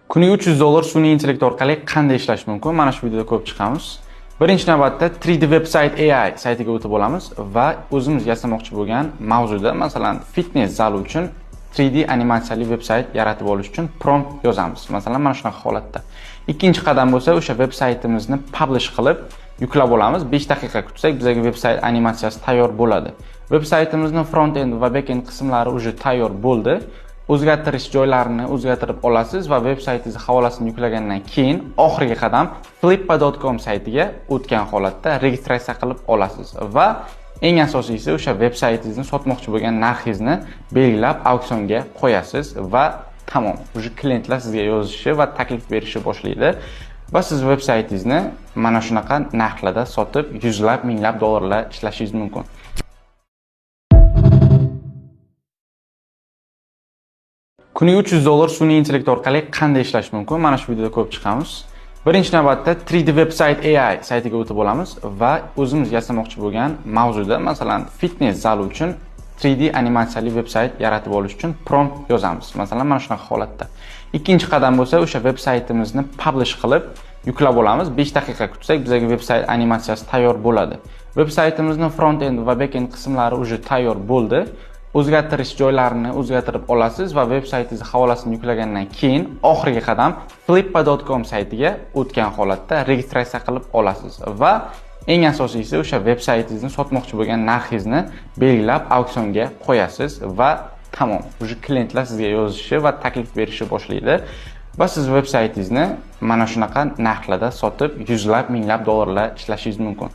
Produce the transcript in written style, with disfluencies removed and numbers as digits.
Kuniga $300 sun'iy intellekt orqali qanday ishlash mumkin? Mana shu videoda ko'rib chiqamiz. Birinchi navbatda 3D Website AI saytiga o'tib olamiz va o'zimiz yasamoqchi bo'lgan mavzuda, masalan, fitness zali uchun 3D animatsiyali veb-sayt yaratib olish uchun prompt yozamiz. Masalan, mana shunaqa holatda. Ikkinchi qadam bo'lsa, o'sha veb-saytimizni publish qilib yuklab olamiz. 5 daqiqa kutsak, bizga veb-sayt animatsiyasi tayyor bo'ladi. Veb-saytimizni front-end va back-end qismlari уже tayyor bo'ldi. O'zgartirish joylarini o'zgartirib olasiz va veb-saytingiz havolasini yuklagandan keyin oxirgi qadam flippa.com saytiga o'tgan holatda registratsiya qilib olasiz va eng asosiysi o'sha veb-saytingizni sotmoqchi bo'lgan narxingizni belgilab auksionga qo'yasiz va tamom. O'sha klientlar sizga yozishi va taklif berishi boshlaydi va siz veb-saytingizni mana shunaqa narxlarda sotib yuzlab, minglab dollarlar ishlashingiz mumkin. Kuniga $300 sun'iy intellekt orqali qanday ishlash mumkin? Mana shu videoda ko'rib chiqamiz. Birinchi navbatda 3D Website AI saytiga o'tib olamiz va o'zimiz yasamoqchi bo'lgan mavzuda, masalan, fitness zali uchun 3D animatsiyali veb-sayt yaratib olish uchun prompt yozamiz. Masalan, mana shunaqa holatda. Ikkinchi qadam bo'lsa, o'sha veb-saytimizni publish qilib yuklab olamiz. 5 daqiqa kutsak, bizga veb-sayt animatsiyasi tayyor bo'ladi. Veb-saytimizni front-end va back-end qismlari уже tayyor bo'ldi. O'zgartirish joylarini o'zgartirib olasiz va veb-saytingiz havolasini yuklagandan keyin oxirgi qadam flippa.com saytiga o'tgan holatda registratsiya qilib olasiz va eng asosiysi o'sha veb-saytingizni sotmoqchi bo'lgan narxingizni belgilab auksionga qo'yasiz va tamom. O'sha klientlar sizga yozishi va taklif berishi boshlaydi va siz veb-saytingizni mana shunaqa narxlarda sotib yuzlab, minglab dollarlar ishlashingiz mumkin.